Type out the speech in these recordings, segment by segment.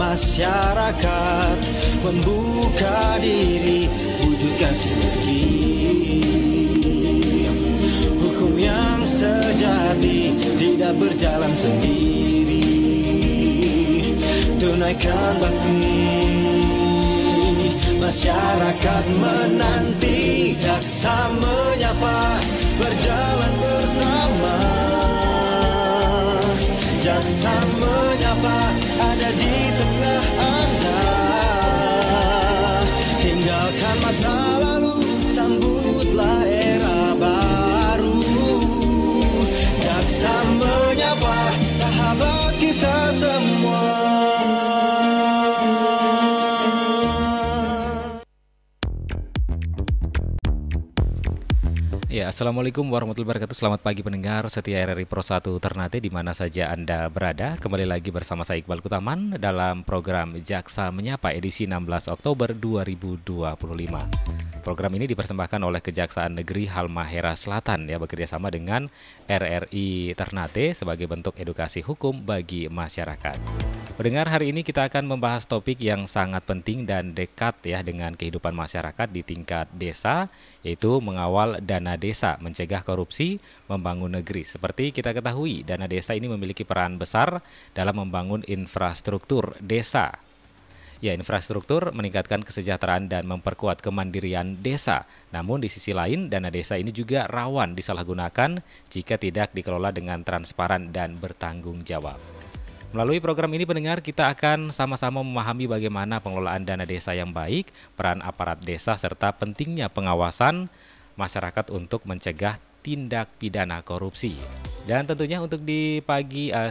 masyarakat, membuka diri, wujudkan sinergi. Hukum yang sejati tidak berjalan sendiri. Tunaikan bakti, masyarakat menanti, jaksa menyapa, berjalan bersama. Jaksa menyapa, ada di tengah Anda. Tinggalkan masa lalu, sambutlah era baru. Jaksa menyapa, sahabat kita semua. Ya, Assalamualaikum warahmatullahi wabarakatuh. Selamat pagi pendengar setia RRI Pro 1 Ternate di mana saja Anda berada. Kembali lagi bersama saya Iqbal Kutaman dalam program Jaksa Menyapa edisi 16 Oktober 2025. Program ini dipersembahkan oleh Kejaksaan Negeri Halmahera Selatan ya, bekerjasama dengan RRI Ternate sebagai bentuk edukasi hukum bagi masyarakat. Pendengar, hari ini kita akan membahas topik yang sangat penting dan dekat ya dengan kehidupan masyarakat di tingkat desa, yaitu mengawal dana desa, mencegah korupsi, membangun negeri. Seperti kita ketahui, dana desa ini memiliki peran besar dalam membangun infrastruktur desa. Ya, infrastruktur meningkatkan kesejahteraan dan memperkuat kemandirian desa. Namun di sisi lain, dana desa ini juga rawan disalahgunakan jika tidak dikelola dengan transparan dan bertanggung jawab. Melalui program ini pendengar, kita akan sama-sama memahami bagaimana pengelolaan dana desa yang baik, peran aparat desa, serta pentingnya pengawasan masyarakat untuk mencegah tindak pidana korupsi. Dan tentunya untuk di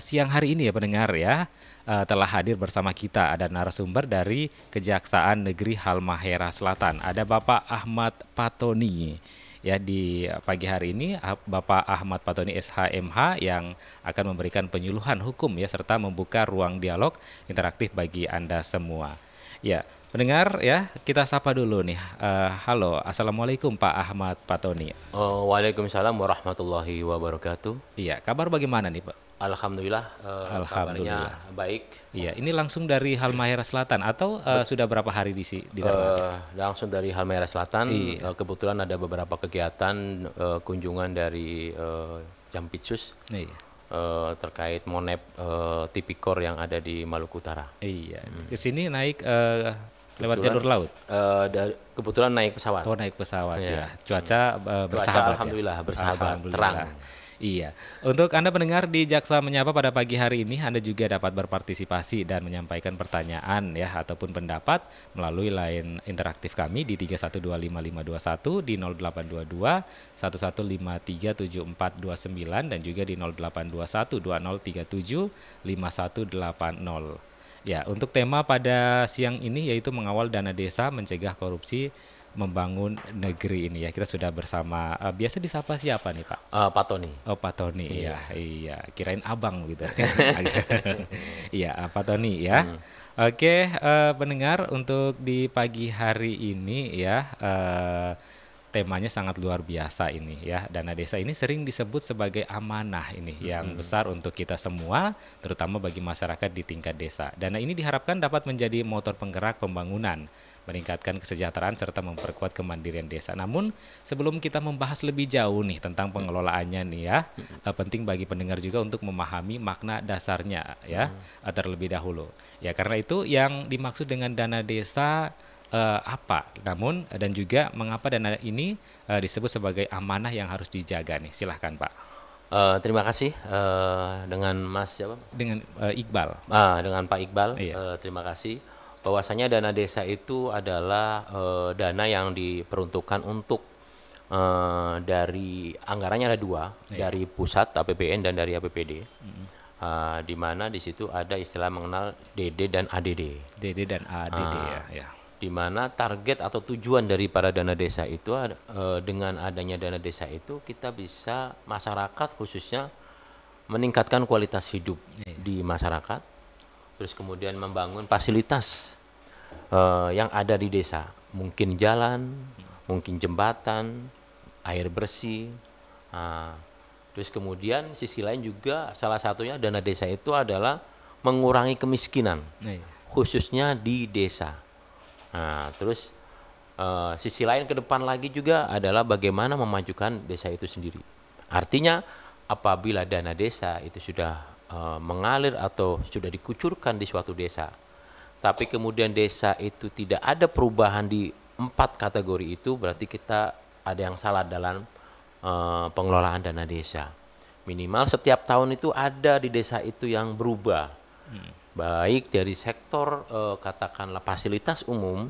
siang hari ini ya pendengar ya, telah hadir bersama kita ada narasumber dari Kejaksaan Negeri Halmahera Selatan. Ada Bapak Ahmad Patoni. Ya, di pagi hari ini Bapak Ahmad Patoni SHMH yang akan memberikan penyuluhan hukum ya, serta membuka ruang dialog interaktif bagi Anda semua. Ya, pendengar ya, kita sapa dulu nih. Halo, Assalamualaikum Pak Ahmad Patoni. Waalaikumsalam warahmatullahi wabarakatuh. Iya, kabar bagaimana nih Pak? Alhamdulillah, kabarnya baik. Iya, ini langsung dari Halmahera Selatan atau sudah berapa hari di sana? Langsung dari Halmahera Selatan. Iya. Kebetulan ada beberapa kegiatan kunjungan dari Jampitsus. Iya. Terkait Monep Tipikor yang ada di Maluku Utara. Iya. Ke sini naik lewat jalur laut. Kebetulan naik pesawat. Oh, naik pesawat Iya. ya. Cuaca bersahabat. Alhamdulillah ya? bersahabat, Alhamdulillah. terang. Iya. Untuk Anda pendengar di Jaksa Menyapa pada pagi hari ini, Anda juga dapat berpartisipasi dan menyampaikan pertanyaan ya ataupun pendapat melalui line interaktif kami di 31255521, di 0822 11537429 dan juga di 0821 2037 5180. Ya, untuk tema pada siang ini yaitu mengawal dana desa, mencegah korupsi, membangun negeri ini ya. Kita sudah bersama, biasa disapa siapa nih Pak? Pak Tony. Oh, Pak Tony ya, iya. Kirain abang gitu. Iya, Pak Tony ya. Oke, pendengar, untuk di pagi hari ini ya, temanya sangat luar biasa ini ya. Dana desa ini sering disebut sebagai amanah ini yang besar untuk kita semua, terutama bagi masyarakat di tingkat desa. Dana ini diharapkan dapat menjadi motor penggerak pembangunan, meningkatkan kesejahteraan serta memperkuat kemandirian desa. Namun sebelum kita membahas lebih jauh nih tentang pengelolaannya nih ya, penting bagi pendengar juga untuk memahami makna dasarnya ya, terlebih dahulu. Ya, karena itu yang dimaksud dengan dana desa apa, namun dan juga mengapa dana ini disebut sebagai amanah yang harus dijaga nih. Silahkan Pak. Terima kasih dengan Mas siapa? Dengan Iqbal. Dengan Pak Iqbal. Iya. Terima kasih. Bahwasanya dana desa itu adalah dana yang diperuntukkan untuk dari anggarannya ada dua, dari pusat APBN dan dari APBD. Di mana di situ ada istilah mengenal DD dan ADD. DD dan ADD ya. Di mana target atau tujuan daripada dana desa itu dengan adanya dana desa itu kita bisa masyarakat khususnya meningkatkan kualitas hidup di masyarakat, terus kemudian membangun fasilitas yang ada di desa, mungkin jalan, mungkin jembatan, air bersih. Terus kemudian sisi lain juga salah satunya dana desa itu adalah mengurangi kemiskinan. khususnya di desa. Nah, terus sisi lain ke depan lagi juga adalah bagaimana memajukan desa itu sendiri. Artinya apabila dana desa itu sudah mengalir atau sudah dikucurkan di suatu desa, tapi kemudian desa itu tidak ada perubahan di 4 kategori itu, berarti kita ada yang salah dalam pengelolaan dana desa. Minimal setiap tahun itu ada di desa itu yang berubah, baik dari sektor katakanlah fasilitas umum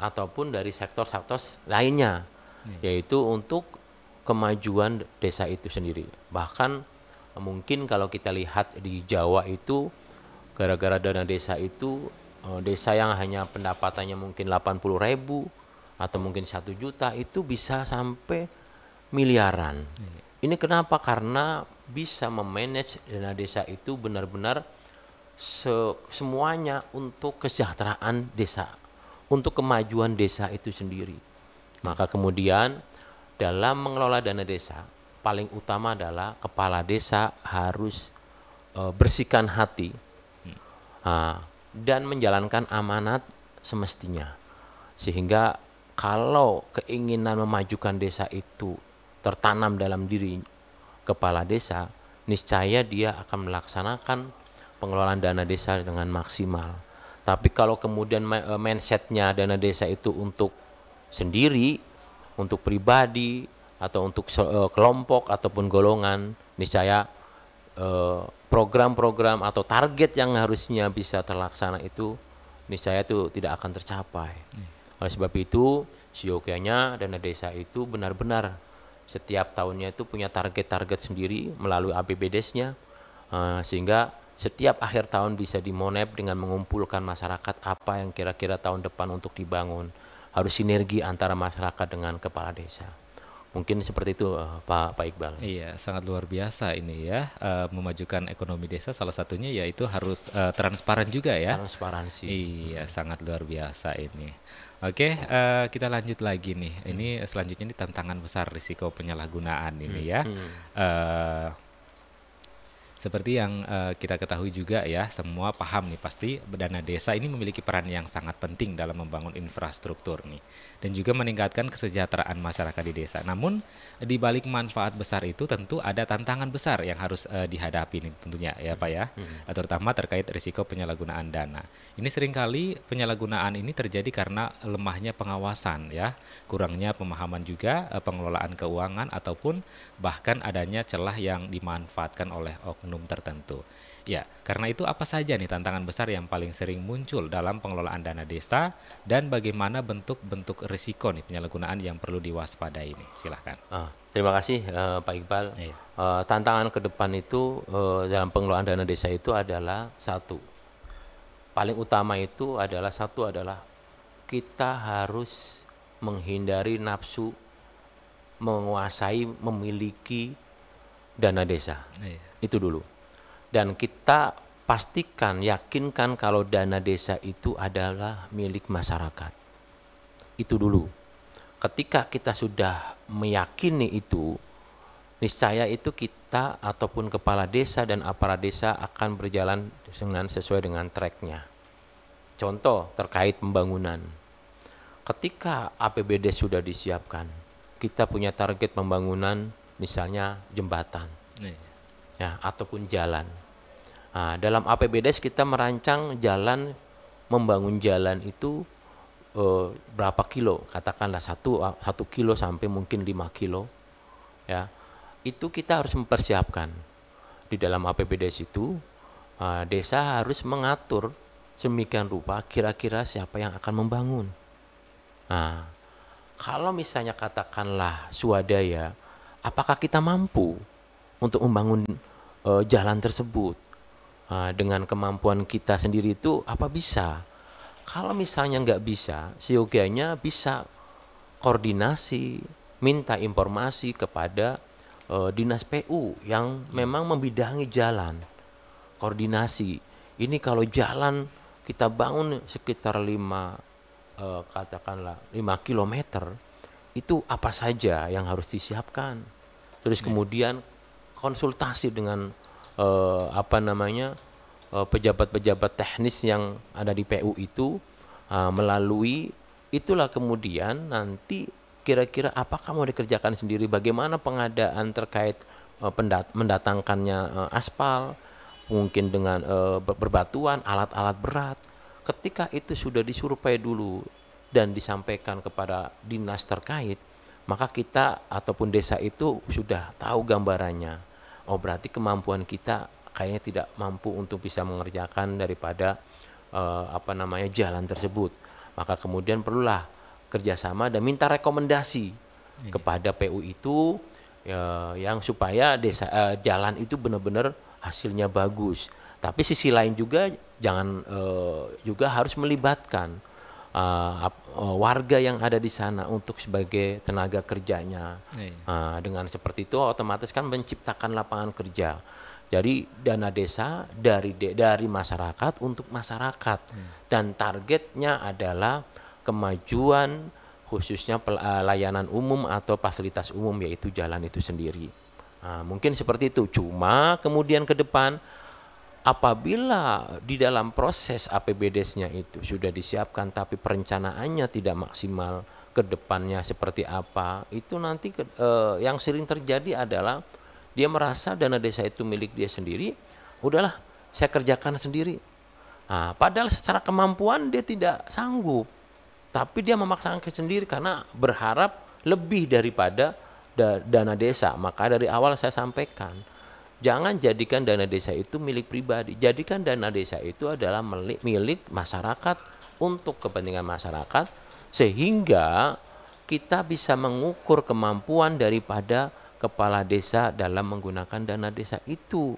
ataupun dari sektor-sektor lainnya, yaitu untuk kemajuan desa itu sendiri. Bahkan mungkin kalau kita lihat di Jawa itu, gara-gara dana desa itu, desa yang hanya pendapatannya mungkin 80.000 atau mungkin 1 juta itu bisa sampai miliaran. Ini kenapa? Karena bisa memanage dana desa itu benar-benar semuanya untuk kesejahteraan desa, untuk kemajuan desa itu sendiri. Maka kemudian dalam mengelola dana desa, paling utama adalah kepala desa harus bersihkan hati dan menjalankan amanat semestinya. Sehingga kalau keinginan memajukan desa itu tertanam dalam diri kepala desa, niscaya dia akan melaksanakan pengelolaan dana desa dengan maksimal. Tapi kalau kemudian mindsetnya dana desa itu untuk sendiri, untuk pribadi, atau untuk kelompok ataupun golongan, niscaya program-program atau target yang harusnya bisa terlaksana itu niscaya itu tidak akan tercapai. Oleh sebab itu, siokianya dana desa itu benar-benar setiap tahunnya itu punya target-target sendiri melalui APBDes-nya, sehingga setiap akhir tahun bisa dimonep dengan mengumpulkan masyarakat apa yang kira-kira tahun depan untuk dibangun. Harus sinergi antara masyarakat dengan kepala desa. Mungkin seperti itu Pak Iqbal. Iya, sangat luar biasa ini ya, memajukan ekonomi desa salah satunya yaitu harus transparan juga ya. Transparansi. Iya, sangat luar biasa ini. Oke, kita lanjut lagi nih. Ini selanjutnya ini tantangan besar risiko penyalahgunaan ini ya. Seperti yang kita ketahui juga ya, semua paham nih pasti dana desa ini memiliki peran yang sangat penting dalam membangun infrastruktur nih dan juga meningkatkan kesejahteraan masyarakat di desa. Namun di balik manfaat besar itu tentu ada tantangan besar yang harus dihadapi nih tentunya ya Pak ya, terutama terkait risiko penyalahgunaan dana. Ini seringkali penyalahgunaan ini terjadi karena lemahnya pengawasan ya, kurangnya pemahaman juga pengelolaan keuangan ataupun bahkan adanya celah yang dimanfaatkan oleh oknum tertentu. Ya, karena itu apa saja nih tantangan besar yang paling sering muncul dalam pengelolaan dana desa dan bagaimana bentuk-bentuk risiko nih penyalahgunaan yang perlu diwaspadai ini? Silahkan. Terima kasih Pak Iqbal. Iya. Tantangan ke depan itu dalam pengelolaan dana desa itu adalah paling utama itu adalah kita harus menghindari nafsu menguasai, memiliki dana desa. Iya. Itu dulu. Dan kita pastikan, yakinkan kalau dana desa itu adalah milik masyarakat. Itu dulu. Ketika kita sudah meyakini itu, niscaya itu kita ataupun kepala desa dan aparat desa akan berjalan sesuai dengan tracknya. Contoh terkait pembangunan. Ketika APBD sudah disiapkan, kita punya target pembangunan misalnya jembatan. Ya, ataupun jalan. Nah, dalam APBDes kita merancang jalan, membangun jalan itu berapa kilo, katakanlah 1 kilo sampai mungkin 5 kilo. Ya, itu kita harus mempersiapkan. Di dalam APBDes itu, desa harus mengatur sedemikian rupa kira-kira siapa yang akan membangun. Nah, kalau misalnya katakanlah swadaya, apakah kita mampu untuk membangun jalan tersebut dengan kemampuan kita sendiri itu apa bisa? Kalau misalnya nggak bisa, seyogianya bisa koordinasi, minta informasi kepada dinas PU yang memang membidangi jalan. Koordinasi, ini kalau jalan kita bangun sekitar 5 kilometer, itu apa saja yang harus disiapkan. Terus kemudian konsultasi dengan pejabat-pejabat teknis yang ada di PU itu melalui itulah kemudian nanti kira-kira apakah mau dikerjakan sendiri, bagaimana pengadaan terkait mendatangkannya aspal, mungkin dengan berbatuan, alat-alat berat. Ketika itu sudah disurvei dulu dan disampaikan kepada dinas terkait, maka kita ataupun desa itu sudah tahu gambarannya. Oh, berarti kemampuan kita kayaknya tidak mampu untuk bisa mengerjakan daripada jalan tersebut. Maka kemudian perlulah kerjasama dan minta rekomendasi kepada PU itu yang supaya jalan itu benar-benar hasilnya bagus. Tapi sisi lain juga jangan juga harus melibatkan warga yang ada di sana untuk sebagai tenaga kerjanya. Dengan seperti itu otomatis kan menciptakan lapangan kerja. Jadi dana desa dari masyarakat untuk masyarakat dan targetnya adalah kemajuan khususnya layanan umum atau fasilitas umum yaitu jalan itu sendiri. Mungkin seperti itu. Cuma kemudian ke depan apabila di dalam proses APBDes-nya itu sudah disiapkan tapi perencanaannya tidak maksimal, ke depannya seperti apa, itu nanti yang sering terjadi adalah dia merasa dana desa itu milik dia sendiri, udahlah saya kerjakan sendiri. Padahal secara kemampuan dia tidak sanggup, tapi dia memaksakan sendiri karena berharap lebih daripada dana desa. Maka dari awal saya sampaikan, jangan jadikan dana desa itu milik pribadi, jadikan dana desa itu adalah milik masyarakat untuk kepentingan masyarakat, sehingga kita bisa mengukur kemampuan daripada kepala desa dalam menggunakan dana desa itu.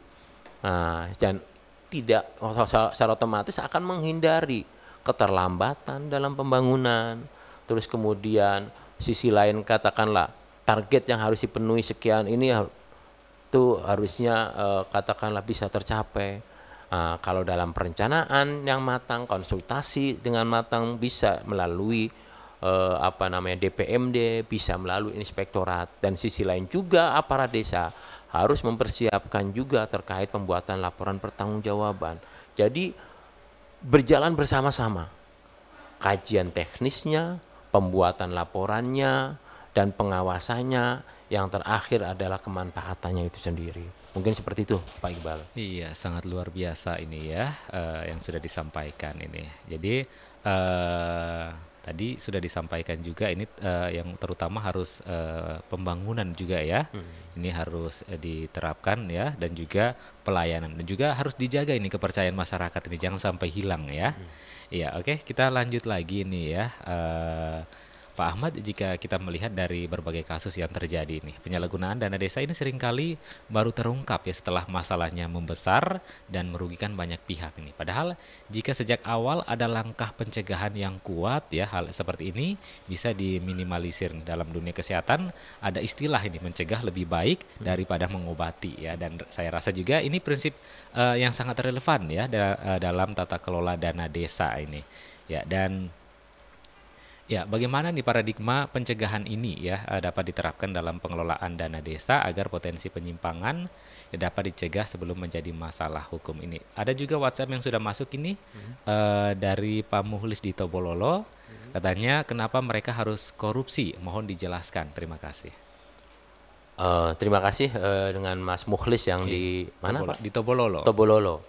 Dan tidak secara otomatis akan menghindari keterlambatan dalam pembangunan. Terus kemudian sisi lain katakanlah target yang harus dipenuhi sekian ini itu harusnya katakanlah bisa tercapai. Kalau dalam perencanaan yang matang, konsultasi dengan matang bisa melalui DPMD, bisa melalui inspektorat, dan sisi lain juga aparat desa harus mempersiapkan juga terkait pembuatan laporan pertanggungjawaban. Jadi berjalan bersama-sama, kajian teknisnya, pembuatan laporannya, dan pengawasannya, yang terakhir adalah kemanfaatannya itu sendiri. Mungkin seperti itu, Pak Iqbal. Iya, sangat luar biasa ini ya yang sudah disampaikan ini. Jadi tadi sudah disampaikan juga ini yang terutama harus pembangunan juga ya. Ini harus diterapkan ya, dan juga pelayanan, dan juga harus dijaga ini kepercayaan masyarakat ini jangan sampai hilang ya. Iya, oke, kita lanjut lagi nih ya. Pak Ahmad, jika kita melihat dari berbagai kasus yang terjadi ini, penyalahgunaan dana desa ini seringkali baru terungkap ya setelah masalahnya membesar dan merugikan banyak pihak ini. Padahal jika sejak awal ada langkah pencegahan yang kuat ya, hal seperti ini bisa diminimalisir. Dalam dunia kesehatan ada istilah ini, mencegah lebih baik daripada mengobati ya, dan saya rasa juga ini prinsip yang sangat relevan ya dalam tata kelola dana desa ini ya. Dan ya, bagaimana nih paradigma pencegahan ini ya dapat diterapkan dalam pengelolaan dana desa agar potensi penyimpangan dapat dicegah sebelum menjadi masalah hukum ini. Ada juga WhatsApp yang sudah masuk ini dari Pak Muhlis di Tobololo. Katanya, kenapa mereka harus korupsi? Mohon dijelaskan. Terima kasih. Terima kasih dengan Mas Muhlis yang di mana, Pak? Di Tobololo. Tobololo.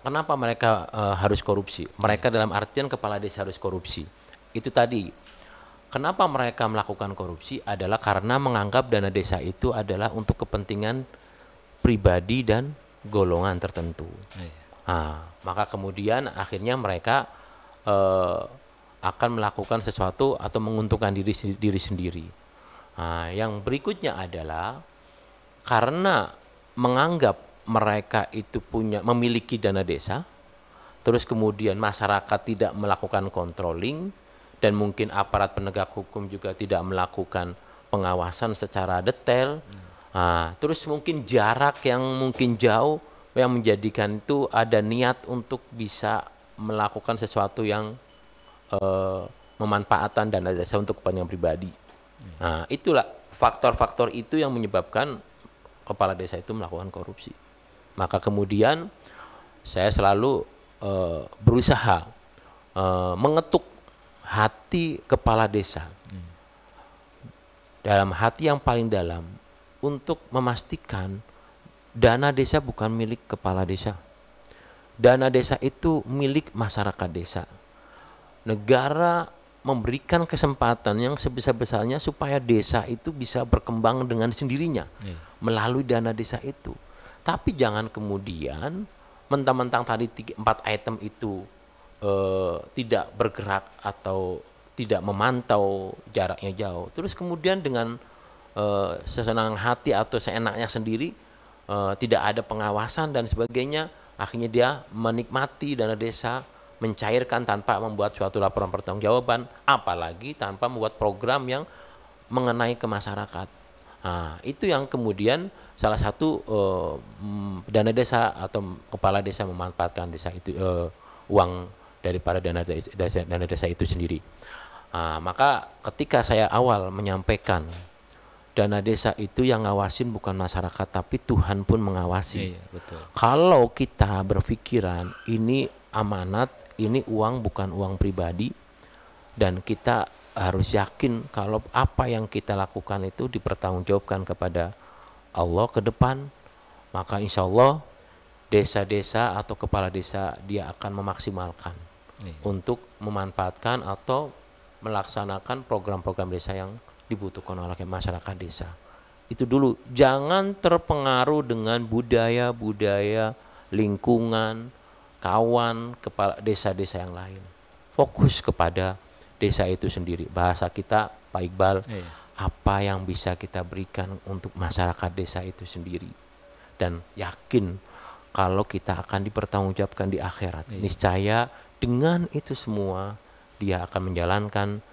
Kenapa mereka harus korupsi? Mereka dalam artian kepala desa harus korupsi. Itu tadi, kenapa mereka melakukan korupsi adalah karena menganggap dana desa itu adalah untuk kepentingan pribadi dan golongan tertentu. Maka kemudian akhirnya mereka akan melakukan sesuatu atau menguntungkan diri sendiri. Yang berikutnya adalah karena menganggap mereka itu memiliki dana desa, terus kemudian masyarakat tidak melakukan controlling, dan mungkin aparat penegak hukum juga tidak melakukan pengawasan secara detail. Terus mungkin jarak yang mungkin jauh yang menjadikan itu ada niat untuk bisa melakukan sesuatu yang memanfaatkan dana desa untuk kepentingan pribadi. Itulah faktor-faktor itu yang menyebabkan kepala desa itu melakukan korupsi. Maka kemudian saya selalu berusaha mengetuk hati kepala desa, dalam hati yang paling dalam, untuk memastikan dana desa bukan milik kepala desa. Dana desa itu milik masyarakat desa. Negara memberikan kesempatan yang sebesar-besarnya supaya desa itu bisa berkembang dengan sendirinya melalui dana desa itu. Tapi jangan kemudian mentang-mentang tadi 4 item itu tidak bergerak atau tidak memantau jaraknya jauh, terus kemudian dengan sesenang hati atau seenaknya sendiri, tidak ada pengawasan dan sebagainya, akhirnya dia menikmati dana desa, mencairkan tanpa membuat suatu laporan pertanggungjawaban, apalagi tanpa membuat program yang mengenai ke masyarakat. Nah, itu yang kemudian salah satu dana desa atau kepala desa memanfaatkan desa itu, uang daripada dana desa itu sendiri. Nah, maka ketika saya awal menyampaikan dana desa itu yang ngawasin bukan masyarakat tapi Tuhan pun mengawasi. Iya, betul. Kalau kita berpikiran ini amanat, ini uang bukan uang pribadi, dan kita harus yakin kalau apa yang kita lakukan itu dipertanggungjawabkan kepada Allah ke depan, maka insya Allah desa-desa atau kepala desa dia akan memaksimalkan untuk memanfaatkan atau melaksanakan program-program desa yang dibutuhkan oleh masyarakat desa. Itu dulu, jangan terpengaruh dengan budaya-budaya, lingkungan, kawan, kepala desa-desa yang lain. Fokus kepada desa itu sendiri. Bahasa kita, Pak Iqbal, apa yang bisa kita berikan untuk masyarakat desa itu sendiri. Dan yakin kalau kita akan dipertanggungjawabkan di akhirat. Niscaya dengan itu semua dia akan menjalankan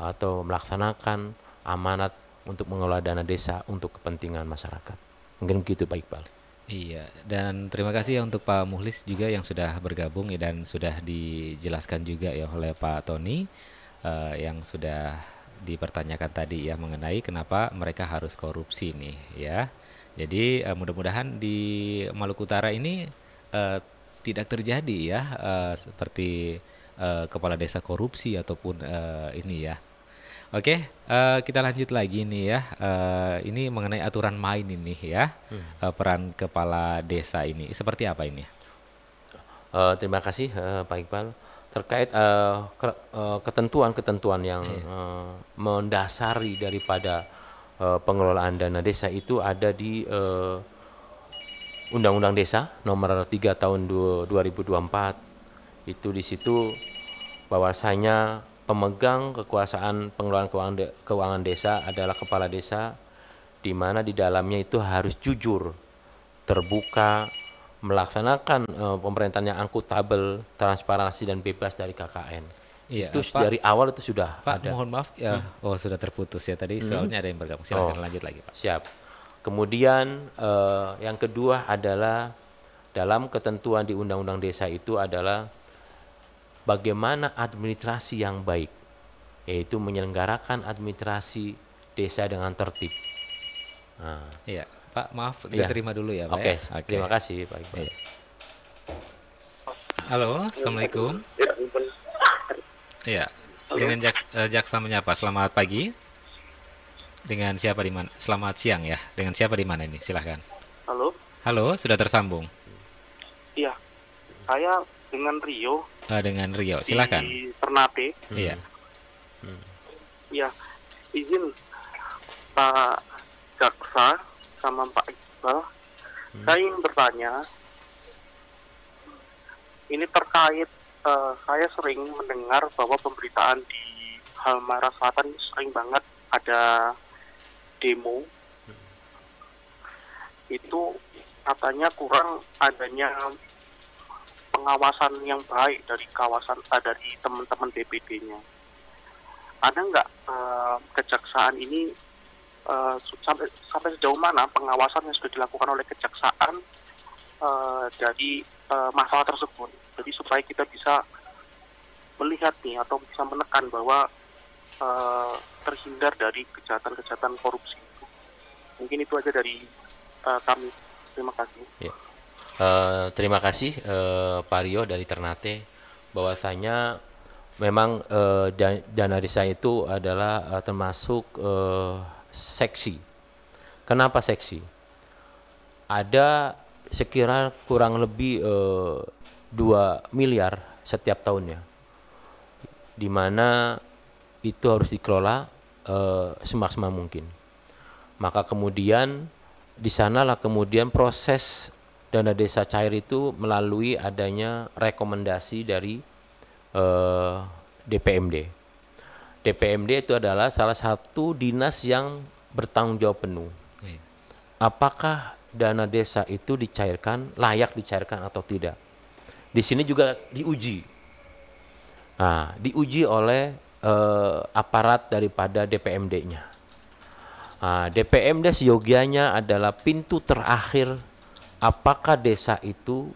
atau melaksanakan amanat untuk mengelola dana desa untuk kepentingan masyarakat. Mungkin begitu Pak Iqbal. Iya, dan terima kasih ya untuk Pak Muhlis juga yang sudah bergabung ya, dan sudah dijelaskan juga ya oleh Pak Tony yang sudah dipertanyakan tadi ya mengenai kenapa mereka harus korupsi nih ya. Jadi mudah-mudahan di Maluku Utara ini tidak terjadi ya seperti kepala desa korupsi ataupun ini ya. Oke, kita lanjut lagi nih ya. Ini mengenai aturan main ini ya, peran kepala desa ini seperti apa ini? Terima kasih Pak Iqbal. Terkait ketentuan-ketentuan yang mendasari daripada pengelolaan dana desa itu ada di Undang-Undang Desa Nomor 3 Tahun 2024. Itu di situ bahwasanya pemegang kekuasaan pengelolaan keuangan desa adalah kepala desa, di mana di dalamnya itu harus jujur, terbuka, melaksanakan pemerintahan yang akuntabel, transparansi dan bebas dari KKN. Iya, Itu Pak, dari awal itu sudah Pak, ada. mohon maaf ya, oh sudah terputus ya tadi soalnya ada yang bergabung. Silakan lanjut lagi Pak. Siap. Kemudian yang kedua adalah dalam ketentuan di Undang-Undang Desa itu adalah bagaimana administrasi yang baik, yaitu menyelenggarakan administrasi desa dengan tertib. Nah, Iya, Pak, maaf kita terima dulu ya Pak. Oke, Ya? terima kasih Pak Iqbal. Iya. Halo, Assalamualaikum. Iya, dengan Jaksa Menyapa. Selamat pagi. Dengan siapa di mana? Selamat siang ya. Dengan siapa di mana ini? Silahkan. Halo, Halo, sudah tersambung. iya, saya dengan Rio Dengan Rio, silahkan. di Ternate. Iya. Ya, izin Pak Jaksa sama Pak Iqbal, saya ingin bertanya. Ini terkait saya sering mendengar bahwa pemberitaan di Halmahera Selatan sering banget ada demo. Itu katanya kurang adanya pengawasan yang baik dari dari teman-teman BPD-nya. Ada nggak kejaksaan ini sampai sejauh mana pengawasan yang sudah dilakukan oleh kejaksaan dari masalah tersebut? Jadi supaya kita bisa melihat nih atau bisa menekan bahwa terhindar dari kejahatan-kejahatan korupsi. Mungkin itu aja dari kami. Terima kasih. Ya. Terima kasih Pak Rio dari Ternate, bahwasanya memang dana desa itu adalah termasuk seksi. Kenapa seksi? Ada sekira kurang lebih 2 miliar setiap tahunnya, di mana itu harus dikelola semaksimal mungkin. Maka kemudian di sanalah kemudian proses dana desa cair itu melalui adanya rekomendasi dari DPMD. DPMD itu adalah salah satu dinas yang bertanggung jawab penuh. Apakah dana desa itu dicairkan, layak dicairkan atau tidak? Di sini juga diuji. Nah, diuji oleh aparat daripada DPMD-nya. Nah, DPMD seyogianya adalah pintu terakhir apakah desa itu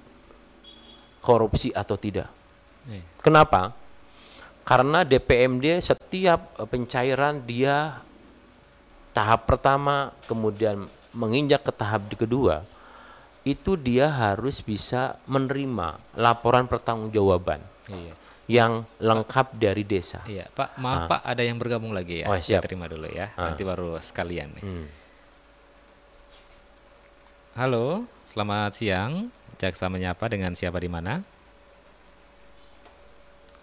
korupsi atau tidak. Kenapa? Karena DPMD setiap pencairan dia tahap pertama, kemudian menginjak ke tahap kedua, itu dia harus bisa menerima laporan pertanggungjawaban yang lengkap dari desa. Iya, Pak, maaf Pak, ada yang bergabung lagi ya. Oh, siap. Saya terima dulu ya. Nanti baru sekalian nih. Halo, selamat siang. Jaksa menyapa, dengan siapa di mana?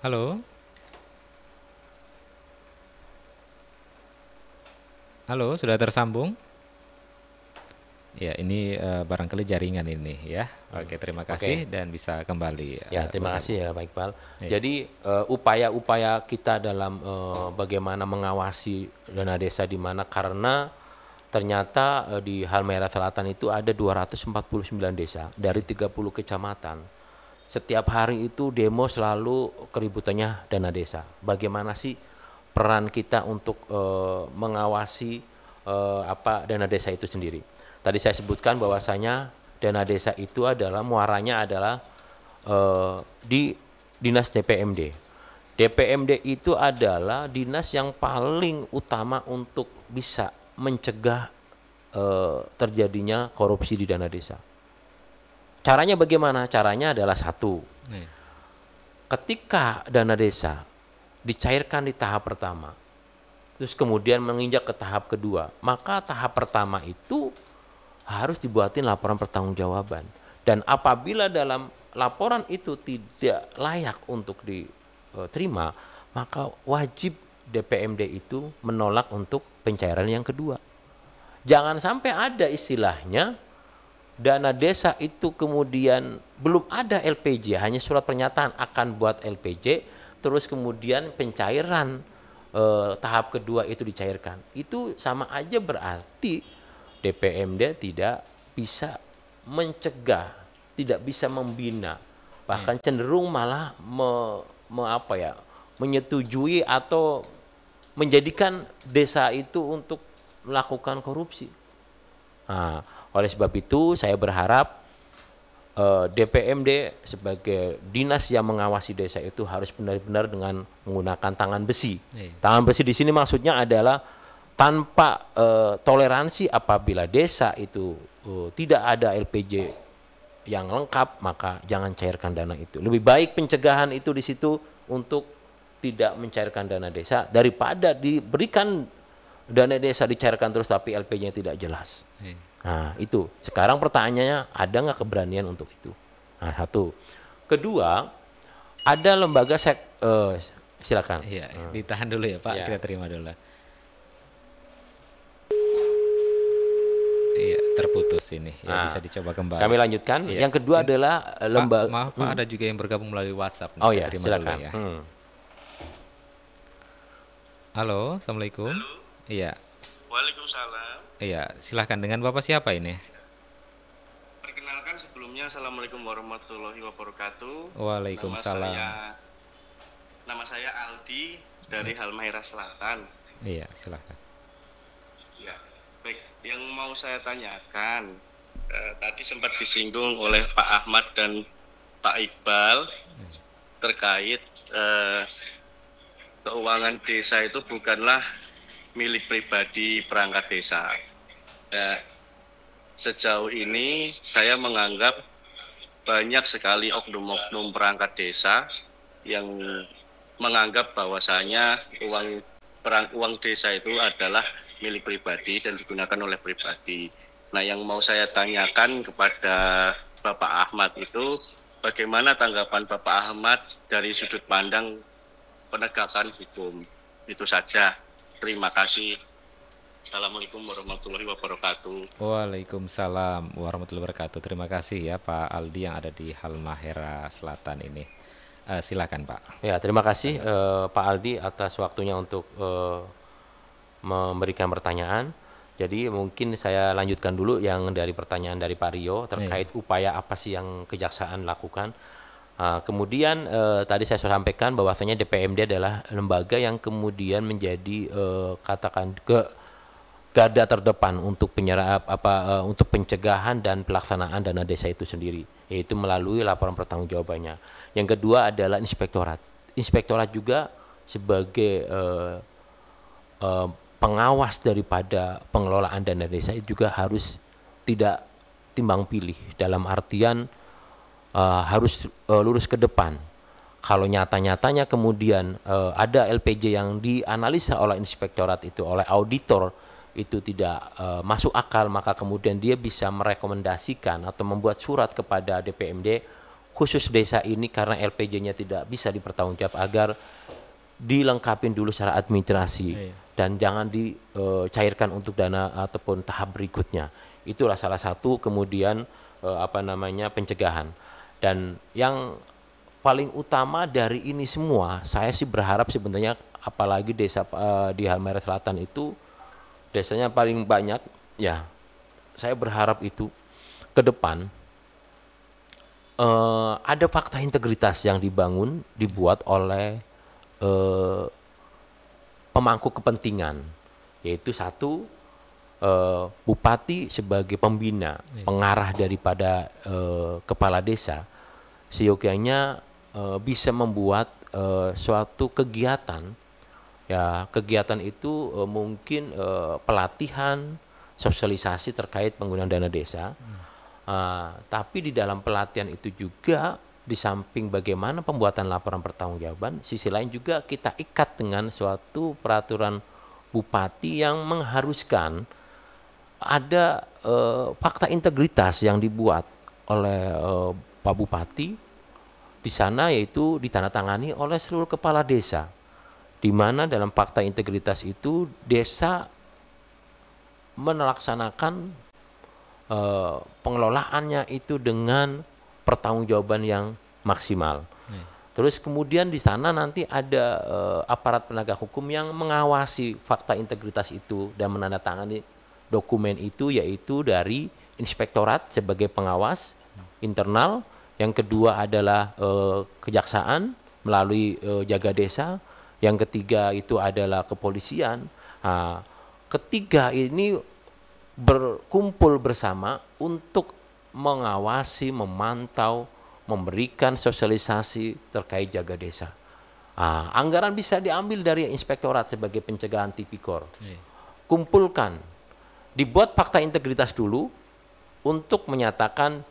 Halo. Halo, sudah tersambung? Ya, ini barangkali jaringan ini ya. Oke, terima kasih dan bisa kembali. Ya, terima kasih ya Pak Iqbal. Iya. Jadi upaya-upaya kita dalam bagaimana mengawasi dana desa di mana, karena ternyata di Halmahera Selatan itu ada 249 desa dari 30 kecamatan. Setiap hari itu demo selalu keributannya dana desa. Bagaimana sih peran kita untuk mengawasi dana desa itu sendiri? Tadi saya sebutkan bahwasanya dana desa itu adalah muaranya adalah di dinas DPMD. DPMD itu adalah dinas yang paling utama untuk bisa mencegah terjadinya korupsi di dana desa. Caranya bagaimana? Caranya adalah satu, ketika dana desa dicairkan di tahap pertama, terus kemudian menginjak ke tahap kedua, maka tahap pertama itu harus dibuatin laporan pertanggungjawaban. Dan apabila dalam laporan itu tidak layak untuk diterima, maka wajib DPMD itu menolak untuk pencairan yang kedua. Jangan sampai ada istilahnya dana desa itu kemudian belum ada LPJ, hanya surat pernyataan akan buat LPJ, terus kemudian pencairan tahap kedua itu dicairkan. Itu sama aja berarti DPMD tidak bisa mencegah, tidak bisa membina, bahkan cenderung malah menyetujui atau menjadikan desa itu untuk melakukan korupsi. Nah, oleh sebab itu saya berharap DPMD sebagai dinas yang mengawasi desa itu harus benar-benar dengan menggunakan tangan besi. Tangan besi di sini maksudnya adalah tanpa toleransi. Apabila desa itu tidak ada LPJ yang lengkap, maka jangan cairkan dana itu. Lebih baik pencegahan itu di situ untuk tidak mencairkan dana desa daripada diberikan dana desa dicairkan terus tapi LPJ-nya tidak jelas. Nah, itu. Sekarang pertanyaannya, ada nggak keberanian untuk itu? Nah, satu. Kedua, ada lembaga silakan. Iya, ditahan dulu ya Pak, kita terima dulu. Iya, terputus ini. Ya, bisa dicoba kembali. Kami lanjutkan. Yang kedua adalah lembaga. Maaf Pak, ada juga yang bergabung melalui WhatsApp. Oh ya, terima silakan. dulu ya. Halo, assalamualaikum. Halo. Iya. Waalaikumsalam. Iya, silahkan, dengan Bapak siapa ini? Perkenalkan sebelumnya, Assalamualaikum warahmatullahi wabarakatuh. Waalaikumsalam. Nama saya Aldi dari Halmahera Selatan. Iya, silahkan. Ya, baik. Yang mau saya tanyakan, tadi sempat disinggung oleh Pak Ahmad dan Pak Iqbal terkait keuangan desa itu bukanlah milik pribadi perangkat desa. Sejauh ini saya menganggap banyak sekali oknum-oknum perangkat desa yang menganggap bahwasanya uang desa itu adalah milik pribadi dan digunakan oleh pribadi. Nah, yang mau saya tanyakan kepada Bapak Ahmad itu, bagaimana tanggapan Bapak Ahmad dari sudut pandang penegakan hukum? Itu saja. Terima kasih. Assalamualaikum warahmatullahi wabarakatuh. Waalaikumsalam warahmatullahi wabarakatuh. Terima kasih ya Pak Aldi yang ada di Halmahera Selatan ini. Silakan Pak. Ya, terima kasih Pak Aldi atas waktunya untuk memberikan pertanyaan. Jadi mungkin saya lanjutkan dulu yang dari pertanyaan dari Pak Rio terkait upaya apa sih yang kejaksaan lakukan. Kemudian tadi saya sudah sampaikan bahwasanya DPMD adalah lembaga yang kemudian menjadi katakan garda terdepan untuk untuk pencegahan dan pelaksanaan dana desa itu sendiri, yaitu melalui laporan pertanggungjawabannya. Yang kedua adalah inspektorat. Inspektorat juga sebagai pengawas daripada pengelolaan dana desa itu juga harus tidak timbang pilih, dalam artian harus lurus ke depan. Kalau nyata-nyatanya kemudian ada LPJ yang dianalisa oleh inspektorat itu, oleh auditor itu tidak masuk akal, maka kemudian dia bisa merekomendasikan atau membuat surat kepada DPMD khusus desa ini karena LPJ-nya tidak bisa dipertanggungjawab agar dilengkapin dulu secara administrasi dan jangan dicairkan untuk dana ataupun tahap berikutnya. Itulah salah satu kemudian pencegahan. Dan yang paling utama dari ini semua, saya sih berharap sebenarnya apalagi desa di Halmahera Selatan itu desanya paling banyak, ya saya berharap itu ke depan ada fakta integritas yang dibuat oleh pemangku kepentingan, yaitu satu bupati sebagai pembina, pengarah daripada kepala desa, seyogianya bisa membuat suatu kegiatan. Ya, kegiatan itu mungkin pelatihan, sosialisasi terkait penggunaan dana desa. Tapi di dalam pelatihan itu juga di samping bagaimana pembuatan laporan pertanggungjawaban, sisi lain juga kita ikat dengan suatu peraturan bupati yang mengharuskan ada fakta integritas yang dibuat oleh Pak Bupati di sana, yaitu ditandatangani oleh seluruh kepala desa, di mana dalam fakta integritas itu desa melaksanakan pengelolaannya itu dengan pertanggungjawaban yang maksimal. Terus kemudian di sana nanti ada aparat penegak hukum yang mengawasi fakta integritas itu dan menandatangani dokumen itu, yaitu dari inspektorat sebagai pengawas internal. Yang kedua adalah kejaksaan melalui jaga desa. Yang ketiga itu adalah kepolisian. Ketiga ini berkumpul bersama untuk mengawasi, memantau, memberikan sosialisasi terkait jaga desa. Anggaran bisa diambil dari inspektorat sebagai pencegahan tipikor. Kumpulkan, dibuat fakta integritas dulu untuk menyatakan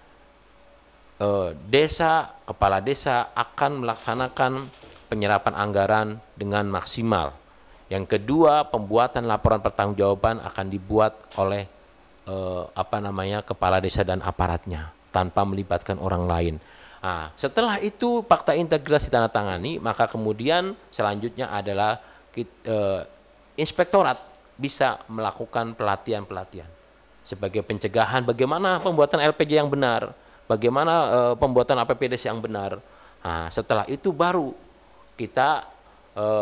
kepala desa akan melaksanakan penyerapan anggaran dengan maksimal. Yang kedua, pembuatan laporan pertanggungjawaban akan dibuat oleh kepala desa dan aparatnya tanpa melibatkan orang lain. Setelah itu fakta integritas ditandatangani, maka kemudian selanjutnya adalah inspektorat bisa melakukan pelatihan-pelatihan sebagai pencegahan bagaimana pembuatan LPJ yang benar, bagaimana pembuatan APPDes yang benar. Setelah itu baru kita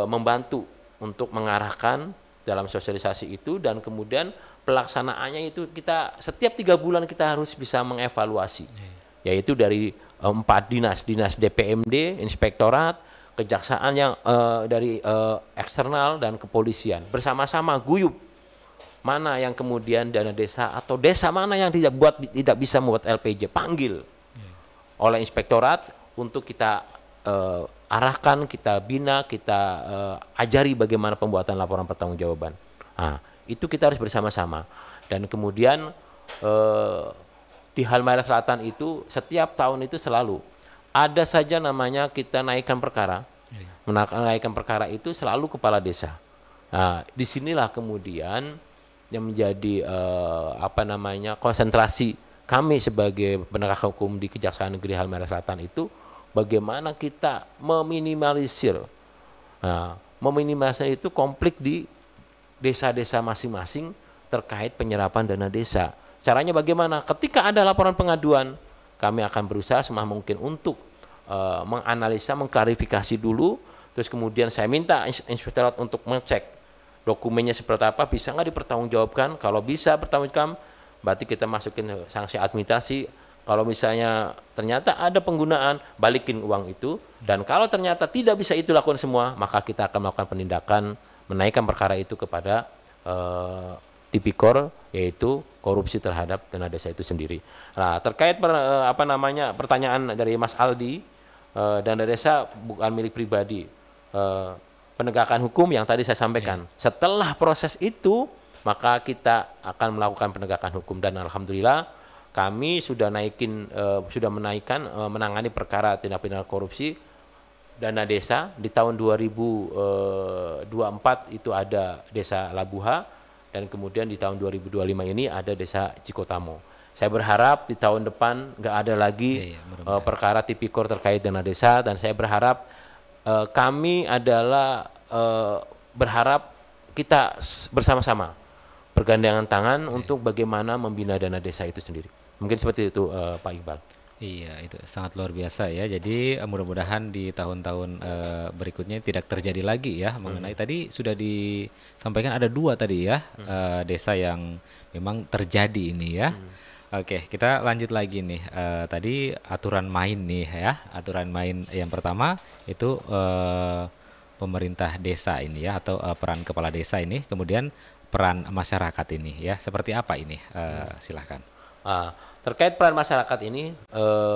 membantu untuk mengarahkan dalam sosialisasi itu, dan kemudian pelaksanaannya itu kita setiap 3 bulan kita harus bisa mengevaluasi, yaitu dari 4 dinas DPMD, inspektorat, kejaksaan yang dari eksternal dan kepolisian bersama-sama guyup mana yang kemudian dana desa atau desa mana yang tidak bisa membuat LPJ, panggil oleh inspektorat untuk kita arahkan, kita bina, kita ajari bagaimana pembuatan laporan pertanggungjawaban. Itu kita harus bersama-sama. Dan kemudian di Halmahera Selatan itu setiap tahun itu selalu ada saja namanya kita naikkan perkara. Menaikkan perkara itu selalu kepala desa. Nah, disinilah kemudian yang menjadi konsentrasi kami sebagai penegak hukum di Kejaksaan Negeri Halmahera Selatan itu bagaimana kita meminimalisir itu konflik di desa-desa masing-masing terkait penyerapan dana desa. Caranya bagaimana? Ketika ada laporan pengaduan, kami akan berusaha semaksimal mungkin untuk menganalisa, mengklarifikasi dulu, terus kemudian saya minta inspektorat untuk mengecek dokumennya seperti apa, bisa nggak dipertanggungjawabkan. Kalau bisa bertanggungjawab, berarti kita masukin sanksi administrasi. Kalau misalnya ternyata ada penggunaan, balikin uang itu. Dan kalau ternyata tidak bisa itu lakukan semua, maka kita akan melakukan penindakan, menaikkan perkara itu kepada Tipikor, yaitu korupsi terhadap dana desa itu sendiri. Nah, terkait pertanyaan dari Mas Aldi, dana desa bukan milik pribadi. Penegakan hukum yang tadi saya sampaikan. Setelah proses itu, maka kita akan melakukan penegakan hukum, dan alhamdulillah kami sudah menangani perkara tindak pidana korupsi dana desa di tahun 2024 itu ada desa Labuha, dan kemudian di tahun 2025 ini ada desa Cikotamo. Saya berharap di tahun depan nggak ada lagi perkara Tipikor terkait dana desa, dan saya berharap kami adalah berharap kita bersama-sama bergandengan tangan untuk bagaimana membina dana desa itu sendiri. Mungkin seperti itu Pak Iqbal. Iya, itu sangat luar biasa ya. Jadi mudah-mudahan di tahun-tahun berikutnya tidak terjadi lagi ya. Mengenai tadi sudah disampaikan ada 2 tadi ya desa yang memang terjadi ini ya. Oke, kita lanjut lagi nih. Tadi aturan main nih ya. Aturan main yang pertama itu pemerintah desa ini ya, atau peran kepala desa ini. Kemudian peran masyarakat ini ya. Seperti apa ini? Silahkan. Terkait peran masyarakat ini,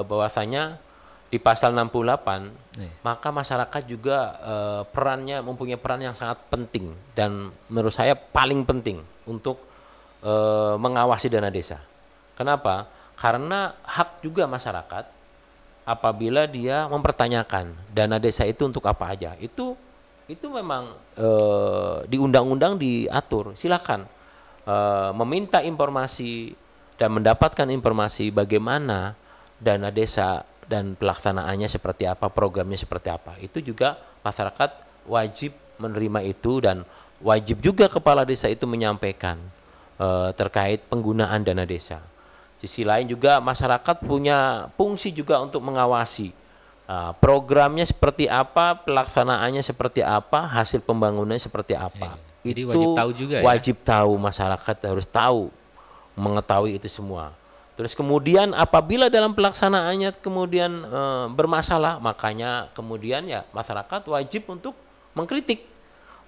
bahwasanya di pasal 68, maka masyarakat juga mempunyai peran yang sangat penting, dan menurut saya paling penting untuk mengawasi dana desa. Kenapa? Karena hak juga masyarakat apabila dia mempertanyakan dana desa itu untuk apa aja. Itu memang di undang-undang diatur. Silakan meminta informasi dan mendapatkan informasi bagaimana dana desa dan pelaksanaannya seperti apa, programnya seperti apa. Itu juga masyarakat wajib menerima itu, dan wajib juga kepala desa itu menyampaikan terkait penggunaan dana desa. Sisi lain juga masyarakat punya fungsi juga untuk mengawasi programnya seperti apa, pelaksanaannya seperti apa, hasil pembangunannya seperti apa. Jadi itu wajib tahu juga ya? Wajib tahu, masyarakat harus tahu, mengetahui itu semua. Terus kemudian apabila dalam pelaksanaannya kemudian bermasalah, makanya kemudian ya masyarakat wajib untuk mengkritik.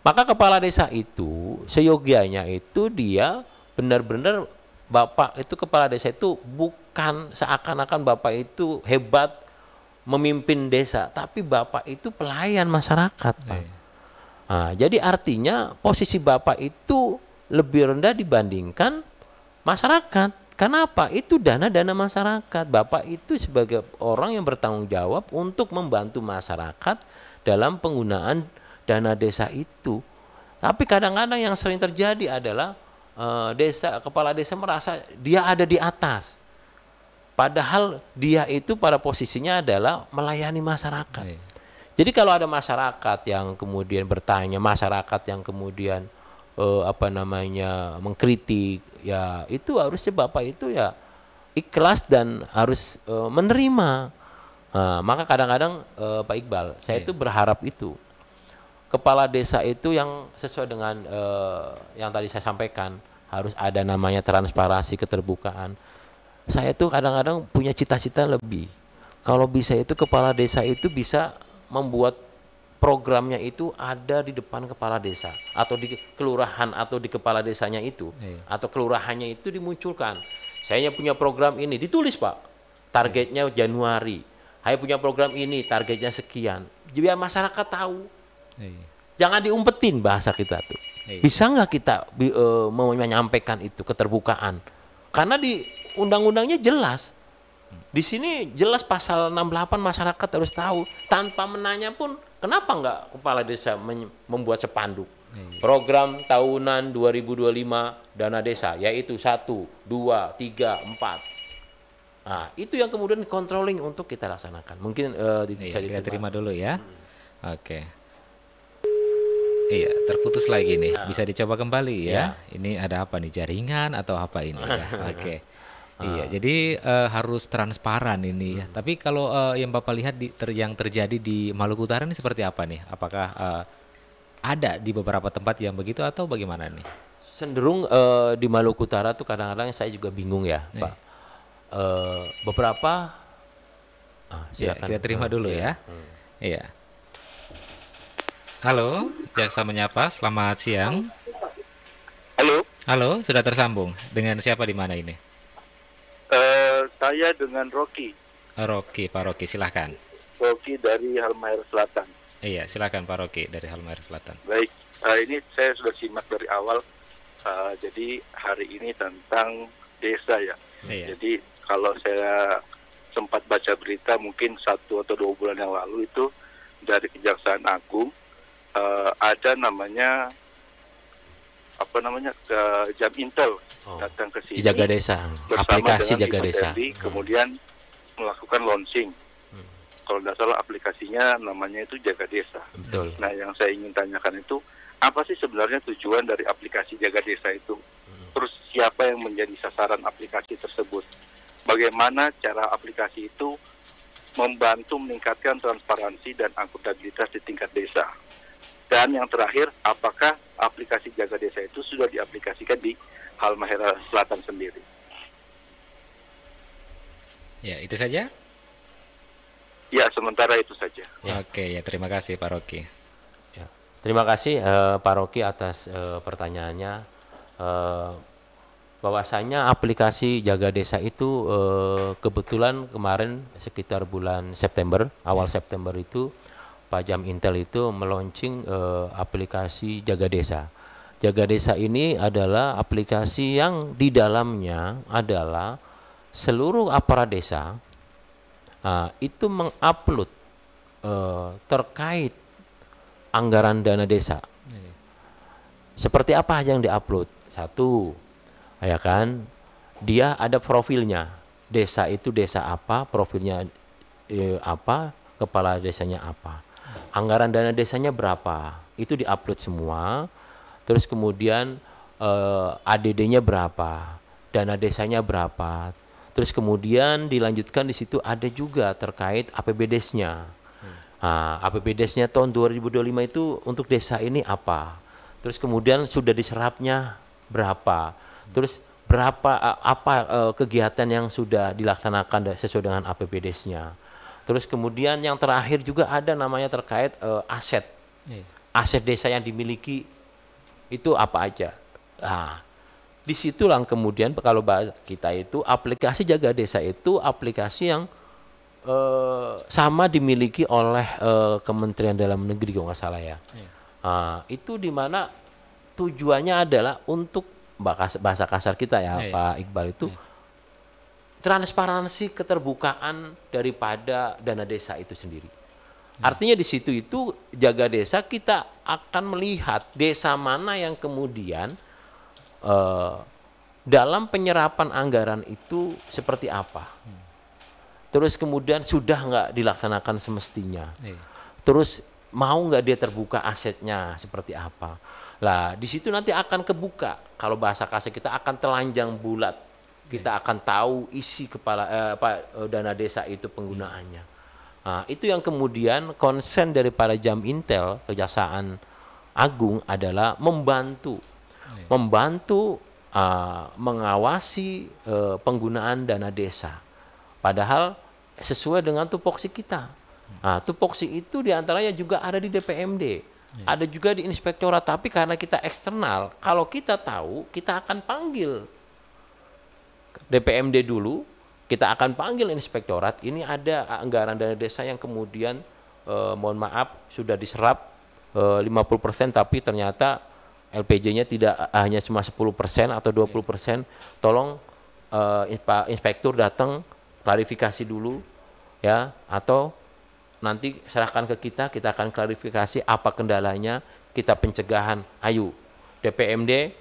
Maka kepala desa itu seyogianya itu dia benar-benar, Bapak itu kepala desa itu bukan seakan-akan Bapak itu hebat memimpin desa, tapi Bapak itu pelayan masyarakat, Pak. Nah, jadi artinya posisi Bapak itu lebih rendah dibandingkan masyarakat. Kenapa? Itu dana-dana masyarakat. Bapak itu sebagai orang yang bertanggung jawab untuk membantu masyarakat dalam penggunaan dana desa itu. Tapi kadang-kadang yang sering terjadi adalah kepala desa merasa dia ada di atas. Padahal dia itu pada posisinya adalah melayani masyarakat. Jadi kalau ada masyarakat yang kemudian bertanya, masyarakat yang kemudian mengkritik, ya itu harusnya Bapak itu ya ikhlas dan harus menerima. Maka kadang-kadang Pak Iqbal, saya itu berharap itu kepala desa itu yang sesuai dengan yang tadi saya sampaikan, harus ada namanya transparansi, keterbukaan. Saya tuh kadang-kadang punya cita-cita lebih. Kalau bisa itu kepala desa itu bisa membuat programnya itu ada di depan kepala desa atau di kelurahan atau di kepala desanya itu, atau kelurahannya itu dimunculkan. Saya punya program ini, ditulis Pak, targetnya Januari. Saya punya program ini, targetnya sekian. Biar masyarakat tahu. Jangan diumpetin bahasa kita tuh. Bisa nggak kita menyampaikan itu keterbukaan? Karena di undang-undangnya jelas. Di sini jelas pasal 68 masyarakat harus tahu. Tanpa menanya pun, kenapa nggak kepala desa membuat spanduk? Program tahunan 2025 dana desa, yaitu 1, 2, 3, 4. Nah, itu yang kemudian controlling untuk kita laksanakan. Mungkin bisa kita terima dulu ya. Oke. Iya, terputus lagi nih. Bisa dicoba kembali ya. Ini ada apa nih, jaringan atau apa ini ya? Oke. Iya, jadi harus transparan ini ya. Tapi kalau yang Bapak lihat yang terjadi di Maluku Utara ini seperti apa nih? Apakah ada di beberapa tempat yang begitu atau bagaimana nih? Cenderung di Maluku Utara tuh kadang-kadang saya juga bingung ya, Pak. Beberapa silakan. Kita terima dulu ya. Iya. Halo, Jaksa Menyapa, selamat siang. Halo, sudah tersambung. Dengan siapa di mana ini? Saya dengan Rocky. Rocky, Pak Rocky, silahkan. Rocky dari Halmahera Selatan. Iya, silakan Pak Rocky dari Halmahera Selatan. Baik, ini saya sudah simak dari awal. Jadi hari ini tentang desa ya. Iya. Jadi kalau saya sempat baca berita mungkin 1 atau 2 bulan yang lalu itu dari Kejaksaan Agung ada namanya Jam Intel datang ke sini. Jaga Desa, aplikasi Jaga Desa. Kemudian melakukan launching. Kalau tidak salah aplikasinya namanya itu Jaga Desa. Betul. Nah, yang saya ingin tanyakan itu apa sih sebenarnya tujuan dari aplikasi Jaga Desa itu? Terus siapa yang menjadi sasaran aplikasi tersebut? Bagaimana cara aplikasi itu membantu meningkatkan transparansi dan akuntabilitas di tingkat desa? Dan yang terakhir, apakah aplikasi Jaga Desa itu sudah diaplikasikan di Halmahera Selatan sendiri? Ya, itu saja? Ya, sementara itu saja. Ya. Oke, ya terima kasih Pak Rocky. Ya. Terima kasih Pak Rocky atas pertanyaannya. Bahwasanya aplikasi Jaga Desa itu kebetulan kemarin sekitar bulan September, awal September itu Pak Jam Intel itu meluncing aplikasi Jaga Desa. Jaga Desa ini adalah aplikasi yang di dalamnya adalah seluruh aparat desa itu mengupload terkait anggaran dana desa. Seperti apa yang diupload? 1, ya kan, dia ada profilnya. Desa itu desa apa, profilnya apa, kepala desanya apa. Anggaran dana desanya berapa, itu diupload semua. Terus kemudian ADD-nya berapa, dana desanya berapa. Terus kemudian dilanjutkan di situ ada juga terkait APBDes-nya. APBDes-nya tahun 2025 itu untuk desa ini apa. Terus kemudian sudah diserapnya berapa. Terus berapa kegiatan yang sudah dilaksanakan sesuai dengan APBDes-nya. Terus kemudian yang terakhir juga ada namanya terkait aset. Aset desa yang dimiliki itu apa aja. Nah, disitulah kemudian kalau bahasa kita itu aplikasi Jaga Desa itu aplikasi yang sama dimiliki oleh Kementerian Dalam Negeri kalau nggak salah ya. Itu dimana tujuannya adalah untuk bahasa kasar kita ya Pak Iqbal itu transparansi keterbukaan daripada dana desa itu sendiri. Artinya di situ itu Jaga Desa kita akan melihat desa mana yang kemudian dalam penyerapan anggaran itu seperti apa. Terus kemudian sudah nggak dilaksanakan semestinya. Terus mau nggak dia terbuka asetnya seperti apa. Lah di situ nanti akan kebuka. Kalau bahasa kasar kita akan telanjang bulat. Kita akan tahu isi dana desa itu penggunaannya. Nah, itu yang kemudian konsen daripada Jam Intel Kejaksaan Agung adalah membantu mengawasi penggunaan dana desa. Padahal sesuai dengan tupoksi kita. Nah, tupoksi itu diantaranya juga ada di DPMD, ada juga di inspektorat. Tapi karena kita eksternal, kalau kita tahu kita akan panggil DPMD dulu, kita akan panggil inspektorat. Ini ada anggaran dana desa yang kemudian mohon maaf sudah diserap 50%, tapi ternyata LPJ-nya tidak hanya cuma 10% atau 20%. Tolong inspektur datang klarifikasi dulu ya, atau nanti serahkan ke kita akan klarifikasi apa kendalanya, kita pencegahan. Ayo DPMD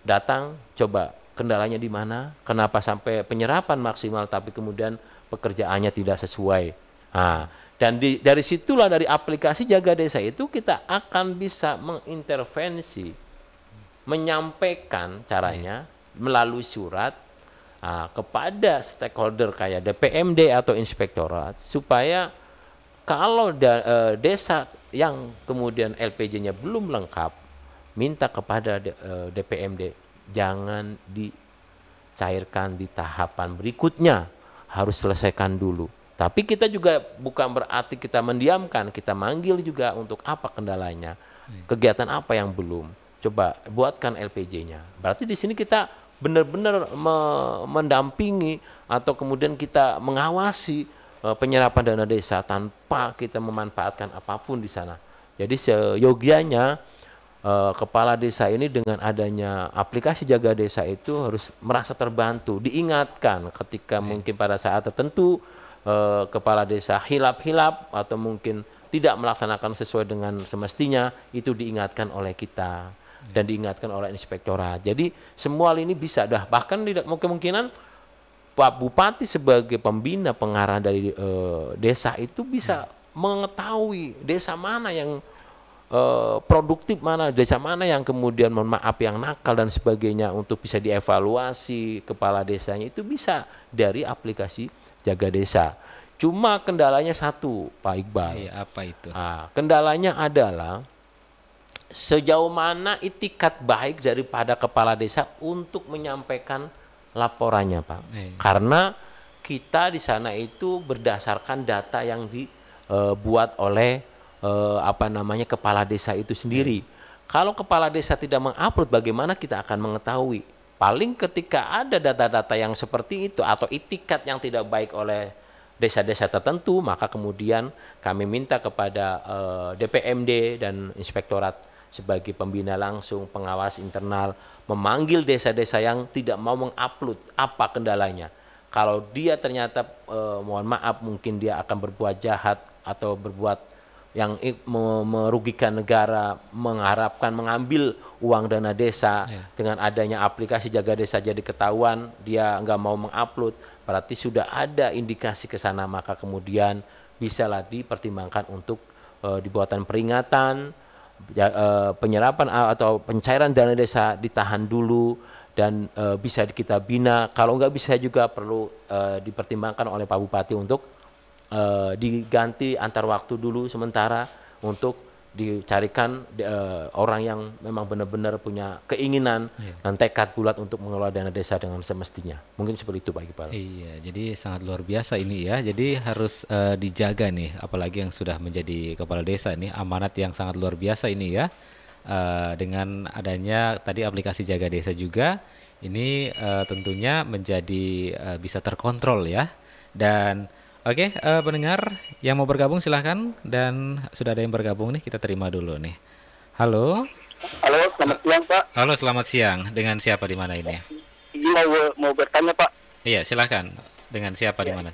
datang, coba kendalanya di mana, kenapa sampai penyerapan maksimal tapi kemudian pekerjaannya tidak sesuai. Nah, dan dari situlah, dari aplikasi Jaga Desa itu kita akan bisa mengintervensi, menyampaikan caranya melalui surat kepada stakeholder kayak DPMD atau inspektorat, supaya kalau desa yang kemudian LPJ-nya belum lengkap, minta kepada DPMD jangan dicairkan di tahapan berikutnya, harus selesaikan dulu. Tapi kita juga bukan berarti kita mendiamkan, kita manggil juga untuk apa kendalanya, kegiatan apa yang belum, coba buatkan LPJ-nya. Berarti di sini kita benar-benar mendampingi atau kemudian kita mengawasi penyerapan dana desa tanpa kita memanfaatkan apapun di sana. Jadi seyogianya kepala desa ini dengan adanya aplikasi Jaga Desa itu harus merasa terbantu, diingatkan ketika mungkin pada saat tertentu kepala desa hilap-hilap atau mungkin tidak melaksanakan sesuai dengan semestinya, itu diingatkan oleh kita dan diingatkan oleh inspektorat. Jadi semua hal ini bisa bahkan tidak kemungkinan Pak Bupati sebagai pembina pengarah dari desa itu bisa mengetahui desa mana yang produktif, mana desa mana yang kemudian mohon maaf yang nakal dan sebagainya, untuk bisa dievaluasi kepala desanya itu bisa dari aplikasi Jaga Desa. Cuma kendalanya satu, Pak Iqbal. Apa itu? Kendalanya adalah sejauh mana itikat baik daripada kepala desa untuk menyampaikan laporannya, Pak. Karena kita di sana itu berdasarkan data yang dibuat oleh kepala desa itu sendiri. Kalau kepala desa tidak mengupload, bagaimana kita akan mengetahui? Paling ketika ada data-data yang seperti itu atau itikat yang tidak baik oleh desa-desa tertentu, maka kemudian kami minta kepada DPMD dan inspektorat sebagai pembina langsung, pengawas internal, memanggil desa-desa yang tidak mau mengupload apa kendalanya. Kalau dia ternyata mohon maaf mungkin dia akan berbuat jahat atau berbuat yang merugikan negara, mengharapkan mengambil uang dana desa, dengan adanya aplikasi Jaga Desa jadi ketahuan dia nggak mau mengupload, berarti sudah ada indikasi ke sana, maka kemudian bisalah dipertimbangkan untuk dibuatan peringatan, penyerapan atau pencairan dana desa ditahan dulu dan bisa kita bina. Kalau nggak bisa juga perlu dipertimbangkan oleh Pak Bupati untuk diganti antar waktu dulu sementara, untuk dicarikan orang yang memang benar-benar punya keinginan dan tekad bulat untuk mengelola dana desa dengan semestinya. Mungkin seperti itu Pak Iqbal. Iya, jadi sangat luar biasa ini ya. Jadi harus dijaga nih, apalagi yang sudah menjadi kepala desa ini, amanat yang sangat luar biasa ini ya. Dengan adanya tadi aplikasi Jaga Desa juga, ini tentunya menjadi bisa terkontrol ya. Dan oke, pendengar yang mau bergabung silahkan, dan sudah ada yang bergabung nih, kita terima dulu nih. Halo. Halo, selamat siang Pak. Halo, selamat siang. Dengan siapa di mana ini? Ini mau bertanya Pak. Iya, silahkan. Dengan siapa di mana?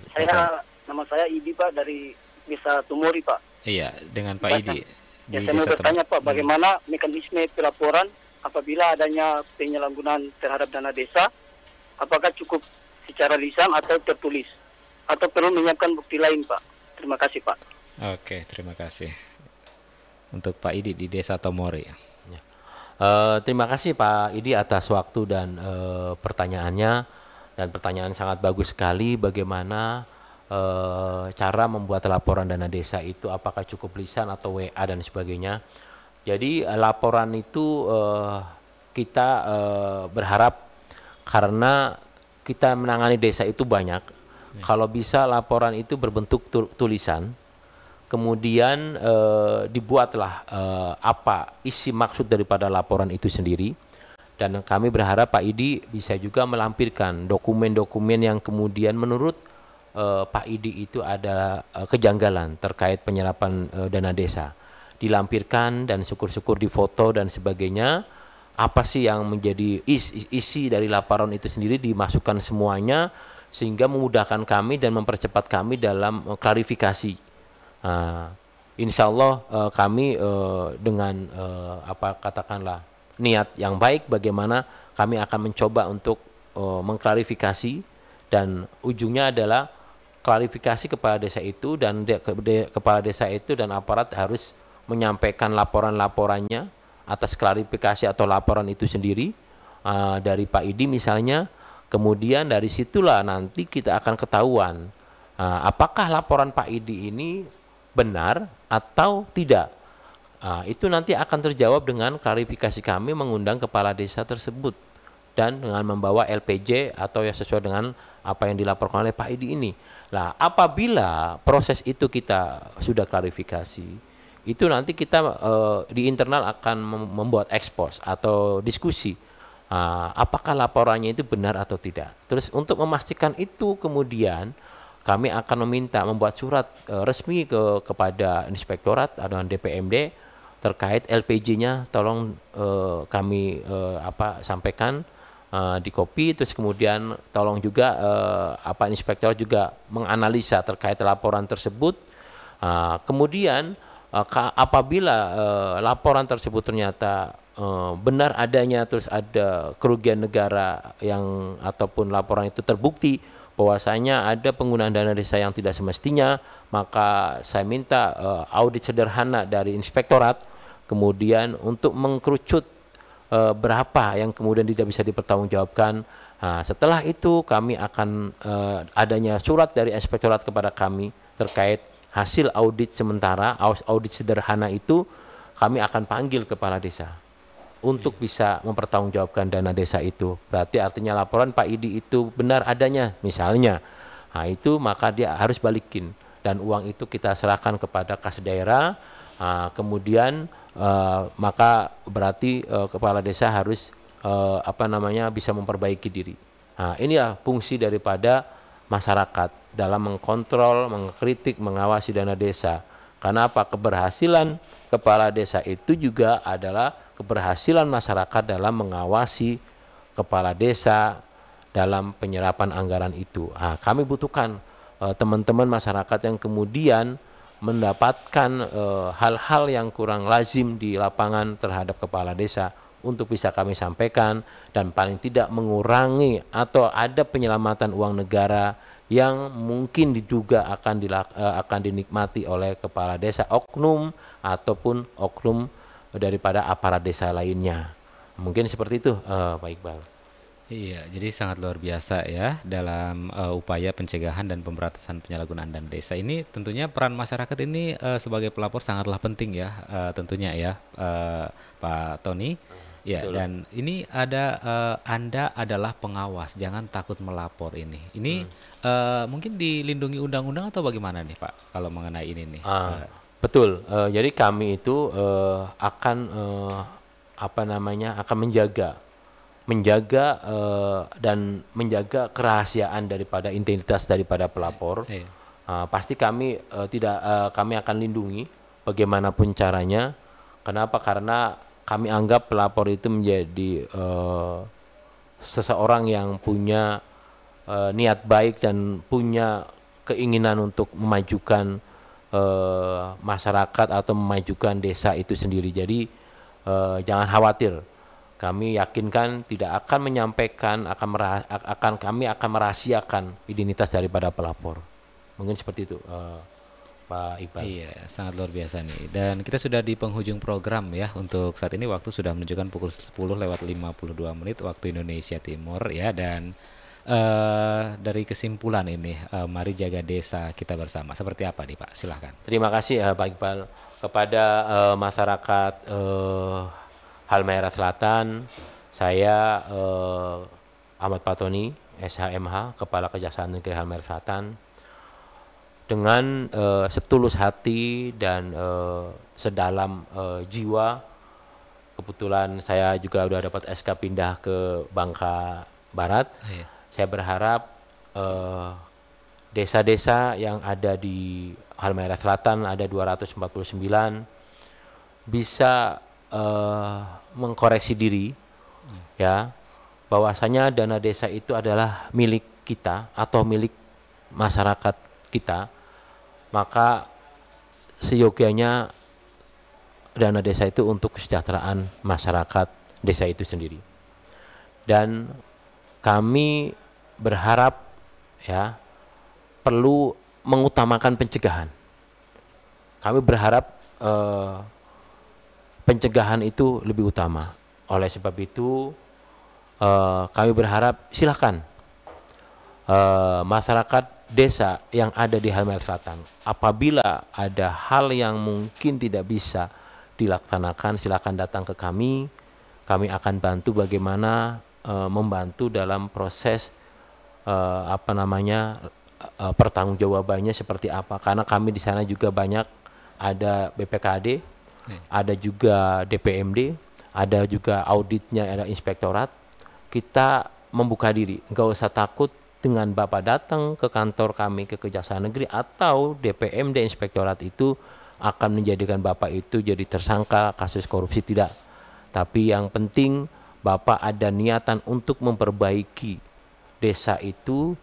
Nama saya Idi Pak, dari Desa Tumori Pak. Iya, dengan Pak Idi. Saya mau bertanya Pak, bagaimana mekanisme pelaporan apabila adanya penyalahgunaan terhadap dana desa? Apakah cukup secara lisan atau tertulis? Atau perlu menyiapkan bukti lain Pak? Terima kasih Pak. Oke, terima kasih untuk Pak Idi di Desa Tomori. Terima kasih Pak Idi atas waktu dan pertanyaannya, dan pertanyaan sangat bagus sekali. Bagaimana cara membuat laporan dana desa itu, apakah cukup lisan atau WA dan sebagainya. Jadi laporan itu kita berharap, karena kita menangani desa itu banyak. Kalau bisa laporan itu berbentuk tulisan, kemudian dibuatlah apa isi maksud daripada laporan itu sendiri. Dan kami berharap Pak Idi bisa juga melampirkan dokumen-dokumen yang kemudian menurut Pak Idi itu ada kejanggalan terkait penyerapan dana desa. Dilampirkan dan syukur-syukur difoto dan sebagainya. apa sih yang menjadi isi dari laporan itu sendiri, dimasukkan semuanya sehingga memudahkan kami dan mempercepat kami dalam klarifikasi. Insya Allah kami dengan katakanlah niat yang baik, bagaimana kami akan mencoba untuk mengklarifikasi, dan ujungnya adalah klarifikasi kepala desa itu, dan kepala desa itu dan aparat harus menyampaikan laporan-laporannya atas klarifikasi atau laporan itu sendiri dari Pak Idi misalnya. Kemudian dari situlah nanti kita akan ketahuan apakah laporan Pak Idi ini benar atau tidak. Itu nanti akan terjawab dengan klarifikasi kami mengundang kepala desa tersebut dan dengan membawa LPJ atau yang sesuai dengan apa yang dilaporkan oleh Pak Idi ini. Nah, apabila proses itu kita sudah klarifikasi, itu nanti kita di internal akan membuat ekspos atau diskusi apakah laporannya itu benar atau tidak. Terus untuk memastikan itu kemudian kami akan membuat surat resmi kepada inspektorat atau DPMD terkait LPG-nya, tolong kami sampaikan di copy. Terus kemudian tolong juga inspektorat juga menganalisa terkait laporan tersebut. Kemudian apabila laporan tersebut ternyata benar adanya, terus ada kerugian negara yang ataupun laporan itu terbukti bahwasanya ada penggunaan dana desa yang tidak semestinya, maka saya minta audit sederhana dari inspektorat, kemudian untuk mengkerucut berapa yang kemudian tidak bisa dipertanggungjawabkan. Setelah itu kami akan adanya surat dari inspektorat kepada kami terkait hasil audit sementara, audit sederhana itu, kami akan panggil kepala desa untuk bisa mempertanggungjawabkan dana desa itu. Berarti artinya laporan Pak Idi itu benar adanya misalnya. Nah itu maka dia harus balikin, dan uang itu kita serahkan kepada kas daerah. Kemudian maka berarti kepala desa harus bisa memperbaiki diri. Nah, inilah fungsi daripada masyarakat dalam mengkontrol, mengkritik, mengawasi dana desa. Karena apa? Keberhasilan kepala desa itu juga adalah keberhasilan masyarakat dalam mengawasi kepala desa dalam penyerapan anggaran itu. Kami butuhkan teman-teman masyarakat yang kemudian mendapatkan hal-hal yang kurang lazim di lapangan terhadap kepala desa untuk bisa kami sampaikan, dan paling tidak mengurangi atau ada penyelamatan uang negara yang mungkin diduga akan dinikmati oleh kepala desa, oknum ataupun oknum daripada aparat desa lainnya. Mungkin seperti itu, Pak Iqbal. Iya, jadi sangat luar biasa ya dalam upaya pencegahan dan pemberantasan penyalahgunaan dana desa ini. Tentunya peran masyarakat ini sebagai pelapor sangatlah penting ya, tentunya ya, Pak Tony. Ya, betul. Dan ini ada Anda adalah pengawas, jangan takut melapor ini. Ini mungkin dilindungi undang-undang atau bagaimana nih Pak kalau mengenai ini nih? Betul. Jadi kami itu akan akan menjaga dan menjaga kerahasiaan daripada identitas daripada pelapor. Pasti kami kami akan lindungi bagaimanapun caranya. Kenapa? Karena kami anggap pelapor itu menjadi seseorang yang punya niat baik dan punya keinginan untuk memajukan masyarakat atau memajukan desa itu sendiri. Jadi jangan khawatir, kami yakinkan tidak akan menyampaikan, kami akan merahasiakan identitas daripada pelapor. Mungkin seperti itu, Pak Iqbal. Iya, sangat luar biasa nih. Dan kita sudah di penghujung program ya. Untuk saat ini waktu sudah menunjukkan pukul 10:52 waktu Indonesia Timur ya. Dan dari kesimpulan ini, mari jaga desa kita bersama. Seperti apa nih Pak? Silahkan. Terima kasih Pak Iqbal. Kepada masyarakat Halmahera Selatan, saya Ahmad Patoni, SHMH, Kepala Kejaksaan Negeri Halmahera Selatan, dengan setulus hati dan sedalam jiwa. Kebetulan saya juga sudah dapat SK pindah ke Bangka Barat. Saya berharap desa-desa yang ada di Halmahera Selatan, ada 249, bisa mengkoreksi diri ya, bahwasanya dana desa itu adalah milik kita atau milik masyarakat kita, maka seyogianya dana desa itu untuk kesejahteraan masyarakat desa itu sendiri. Dan kami berharap ya perlu mengutamakan pencegahan. Kami berharap pencegahan itu lebih utama. Oleh sebab itu kami berharap silakan masyarakat desa yang ada di Halmahera Selatan, apabila ada hal yang mungkin tidak bisa dilaksanakan, silakan datang ke kami. Kami akan bantu bagaimana membantu dalam proses pertanggungjawabannya seperti apa. Karena kami di sana juga banyak, ada BPKD, ada juga DPMD, ada juga auditnya, ada inspektorat. Kita membuka diri, nggak usah takut dengan Bapak datang ke kantor kami, ke Kejaksaan Negeri atau DPMD inspektorat itu akan menjadikan Bapak itu jadi tersangka kasus korupsi, tidak. Tapi yang penting Bapak ada niatan untuk memperbaiki desa itu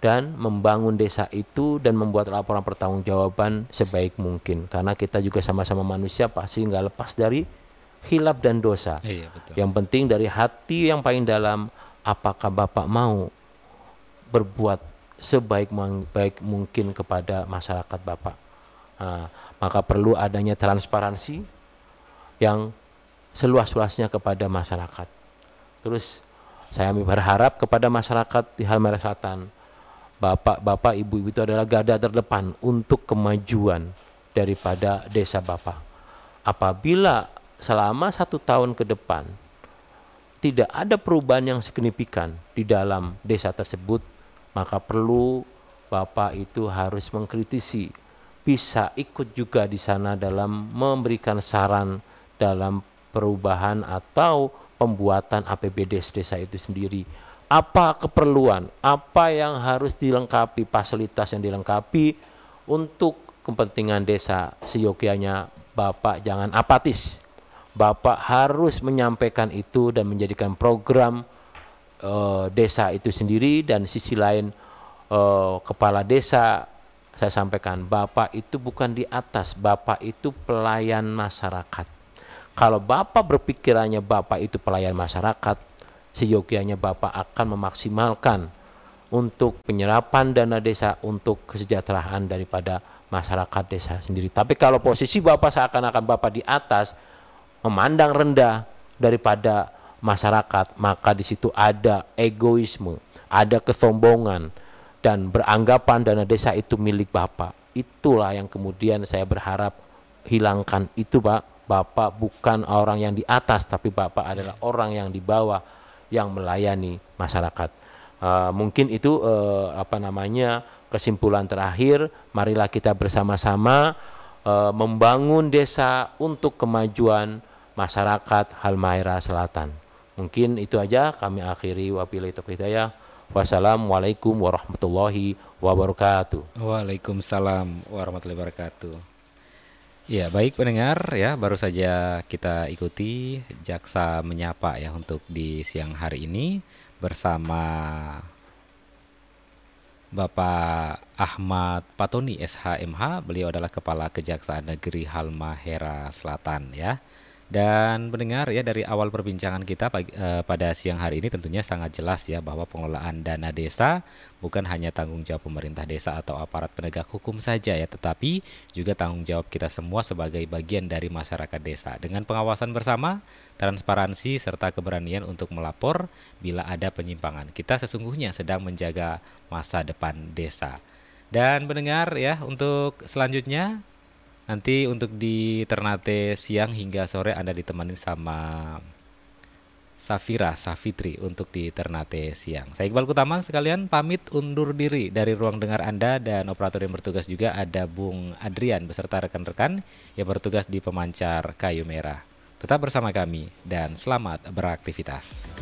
dan membangun desa itu dan membuat laporan pertanggungjawaban sebaik mungkin. Karena kita juga sama-sama manusia, pasti nggak lepas dari khilaf dan dosa. Iya, betul. Yang penting dari hati yang paling dalam, apakah Bapak mau berbuat sebaik mungkin kepada masyarakat Bapak. Maka perlu adanya transparansi yang seluas-luasnya kepada masyarakat. Terus saya berharap kepada masyarakat di Halmahera Selatan, Bapak, Ibu-ibu itu adalah garda terdepan untuk kemajuan daripada desa Bapak. Apabila selama 1 tahun ke depan tidak ada perubahan yang signifikan di dalam desa tersebut, maka perlu Bapak itu harus mengkritisi, bisa ikut juga di sana dalam memberikan saran dalam perubahan atau pembuatan APBD desa itu sendiri. Apa keperluan, apa yang harus dilengkapi, fasilitas yang dilengkapi untuk kepentingan desa. Seyogianya Bapak jangan apatis. Bapak harus menyampaikan itu dan menjadikan program desa itu sendiri. Dan sisi lain kepala desa, saya sampaikan, Bapak itu bukan di atas, Bapak itu pelayan masyarakat. Kalau Bapak berpikirannya Bapak itu pelayan masyarakat, seyogianya Bapak akan memaksimalkan untuk penyerapan dana desa untuk kesejahteraan daripada masyarakat desa sendiri. Tapi kalau posisi Bapak seakan-akan Bapak di atas, memandang rendah daripada masyarakat, maka di situ ada egoisme, ada kesombongan, dan beranggapan dana desa itu milik Bapak. Itulah yang kemudian saya berharap hilangkan itu, Pak. Bapak bukan orang yang di atas, tapi Bapak adalah orang yang di bawah yang melayani masyarakat. Mungkin itu kesimpulan terakhir. Marilah kita bersama-sama membangun desa untuk kemajuan masyarakat Halmahera Selatan. Mungkin itu aja, kami akhiri. Wabillahi taufiq hidayah. Wassalamualaikum warahmatullahi wabarakatuh. Waalaikumsalam warahmatullahi wabarakatuh. Ya, baik pendengar, ya baru saja kita ikuti Jaksa Menyapa ya untuk di siang hari ini bersama Bapak Ahmad Patoni SHMH. Beliau adalah Kepala Kejaksaan Negeri Halmahera Selatan ya. Dan pendengar ya, dari awal perbincangan kita pada siang hari ini tentunya sangat jelas ya bahwa pengelolaan dana desa bukan hanya tanggung jawab pemerintah desa atau aparat penegak hukum saja ya, tetapi juga tanggung jawab kita semua sebagai bagian dari masyarakat desa. Dengan pengawasan bersama, transparansi serta keberanian untuk melapor bila ada penyimpangan, kita sesungguhnya sedang menjaga masa depan desa. Dan pendengar ya, untuk selanjutnya nanti untuk di Ternate siang hingga sore Anda ditemani sama Safira Safitri untuk di Ternate siang. Saya Iqbal Kutaman sekalian pamit undur diri dari ruang dengar Anda, dan operator yang bertugas juga ada Bung Adrian beserta rekan-rekan yang bertugas di pemancar kayu merah. Tetap bersama kami dan selamat beraktivitas.